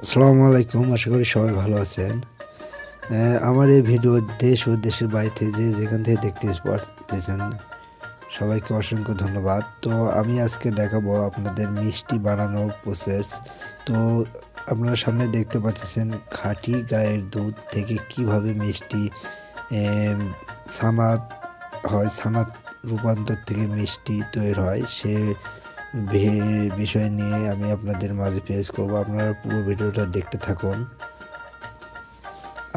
আসসালামু আলাইকুম। আশা করি সবাই ভালো আছেন। আমার এই ভিডিও দেশ ও দেশের বাইরে যে যেখান থেকে দেখতে পারতেছেন সবাইকে অসংখ্য ধন্যবাদ। তো আমি আজকে দেখাবো আপনাদের মিষ্টি বানানোর প্রসেস। তো আপনারা সামনে দেখতে পাচ্ছেন খাঁটি গায়ের দুধ থেকে কিভাবে মিষ্টি এম ছানা হয়, ছানার রূপান্তর থেকে মিষ্টি তৈরি হয় সে বিষয় নিয়ে আমি আপনাদের মাঝে পেশ করব। আপনারা পুরো ভিডিওটা দেখতে থাকুন।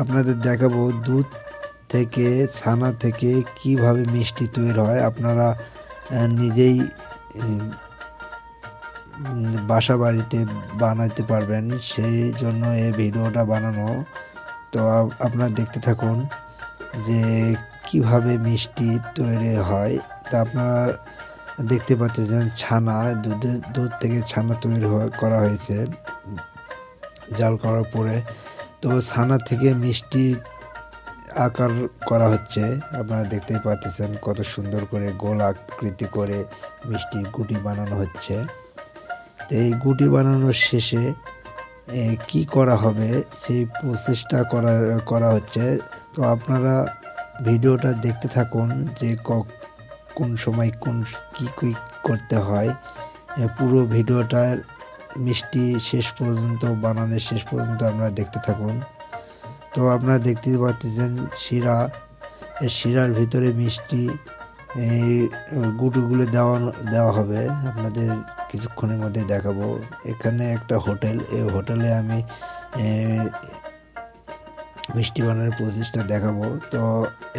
আপনাদের দেখাবো দুধ থেকে ছানা থেকে কিভাবে মিষ্টি তৈরি হয়। আপনারা নিজেই বাসা বাড়িতে বানাতে পারবেন, সেই জন্য এই ভিডিওটা বানানো। তো আপনারা দেখতে থাকুন যে কিভাবে মিষ্টি তৈরি হয়। তা আপনারা দেখতে পাচ্ছেন ছানা, দুধ থেকে ছানা তৈরি করা হয়েছে জাল করার পরে। তো ছানা থেকে মিষ্টি আকার করা হচ্ছে। আপনারা দেখতেই পাচ্ছেন কত সুন্দর করে গোল আকৃতি করে মিষ্টির গুটি বানানো হচ্ছে। তো এই গুটি বানানোর শেষে কি করা হবে সেই প্রসেসটা করা হচ্ছে। তো আপনারা ভিডিওটা দেখতে থাকুন যে কোন সময় কী করতে হয়। পুরো ভিডিওটার মিষ্টি শেষ পর্যন্ত বানানোর শেষ পর্যন্ত আপনারা দেখতে থাকুন। তো আপনারা দেখতেই পাচ্ছেন শিরার ভিতরে মিষ্টি এই গুঁড়োগুলো দেওয়া হবে। আপনাদের কিছুক্ষণের মধ্যে দেখাবো। এখানে একটা হোটেল, এই হোটেলে আমি মিষ্টি বানানোর প্রসেসটা দেখাবো। তো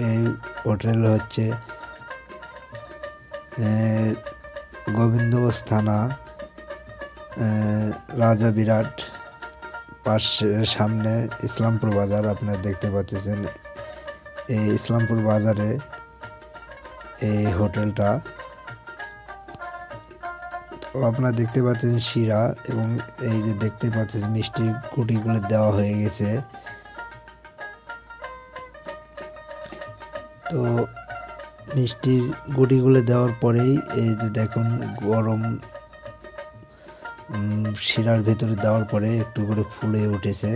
এই হোটেল হচ্ছে গোবিন্দগঞ্জ থানা, রাজা বিরাট সামনে ইসলামপুর বাজার। আপনারা দেখতে পাচ্ছেন এই ইসলামপুর বাজারে এই হোটেলটা। তো আপনারা দেখতে পাচ্ছেন শিরা এবং এই যে দেখতে পাচ্ছেন মিষ্টির গুটিগুলো দেওয়া হয়ে গেছে। তো মিষ্টির গুটিগুলো দেওয়ার পরেই এই যে দেখুন গরম শিরার ভেতরে দেওয়ার পরে একটু করে ফুলে উঠেছে।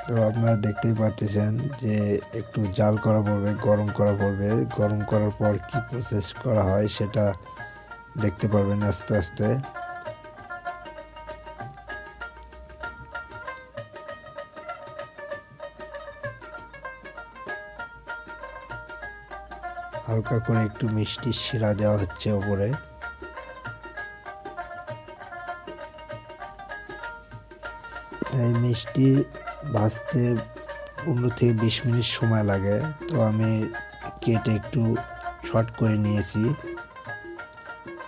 তো আপনারা দেখতেই পাচ্ছেন যে একটু জাল করা পড়বে, গরম করা পড়বে। গরম করার পর কি প্রসেস করা হয় সেটা দেখতে পারবেন আস্তে আস্তে। হালকা করে একটু মিষ্টি শিরা দেওয়া হচ্ছে ওপরে। এই মিষ্টি ভাজতে 15 থেকে 20 মিনিট সময় লাগে। তো আমি কেটে একটু শর্ট করে নিয়েছি।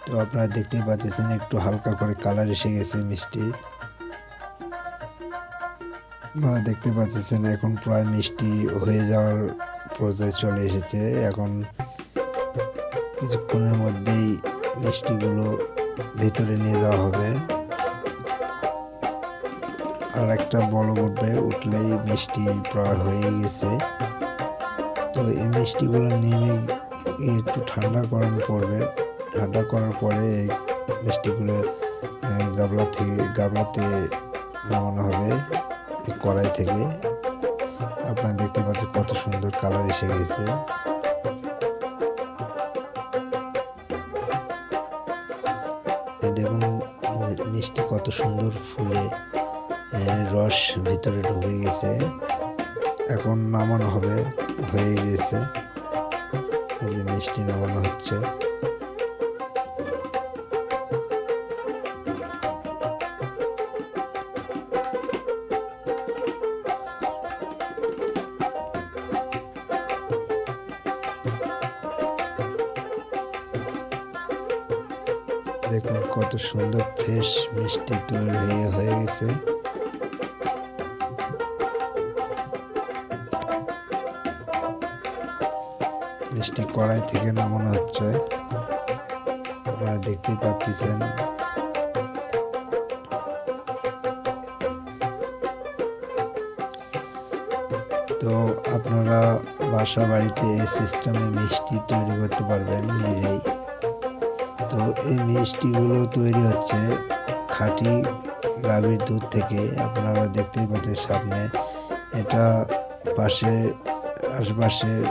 তো আপনারা দেখতেই পাচ্ছেন একটু হালকা করে কালার এসে গেছে মিষ্টির। আপনারা দেখতে পাচ্ছেন এখন প্রায় মিষ্টি হয়ে যাওয়ার পর্যায়ে চলে এসেছে। এখন কিছুক্ষণের মধ্যেই মিষ্টিগুলো ভেতরে নিয়ে যাওয়া হবে। আর একটা বলক উঠলেই মিষ্টি প্রায় হয়ে গেছে। তো এই মিষ্টিগুলো নেমে একটু ঠান্ডা করানো পড়বে। ঠান্ডা করার পরে এই মিষ্টিগুলো গাবলাতে নামানো হবে কড়াই থেকে। আপনারা দেখতে পাচ্ছেন কত সুন্দর কালার এসে গেছে। দেখুন মিষ্টি কত সুন্দর ফুলে রস ভিতরে ঢুকে গেছে। এখন নামানো হবে, হয়ে গেছে। এই যে মিষ্টি নামানো হচ্ছে। দেখুন কত সুন্দর ফ্রেশ মিষ্টি তৈরি হয়ে গেছে। মিষ্টি কড়াই থেকে নামানো হচ্ছে, আপনারা দেখতেই পাচ্ছেন। তো আপনারা বাসা বাড়িতে এই সিস্টেমে মিষ্টি তৈরি করতে পারবেন নিজেই। তো এই মিষ্টিগুলো তৈরি হচ্ছে খাঁটি গাভীর দুধ থেকে। আপনারা দেখতেই পাচ্ছেন সামনে। এটা আশেপাশের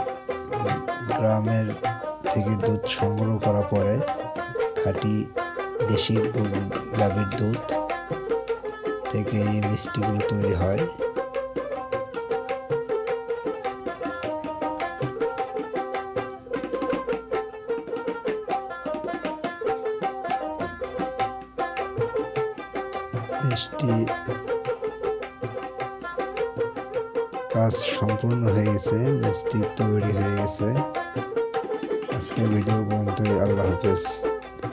গ্রামের থেকে দুধ সংগ্রহ করা পরে খাঁটি দেশি গাভীর দুধ থেকে এই মিষ্টিগুলো তৈরি হয়। মিষ্টি কাজ সম্পূর্ণ হয়ে গেছে, মিষ্টি তৈরি হয়ে গেছে। আজকের ভিডিও পর্যন্তই। আল্লাহ হাফেজ।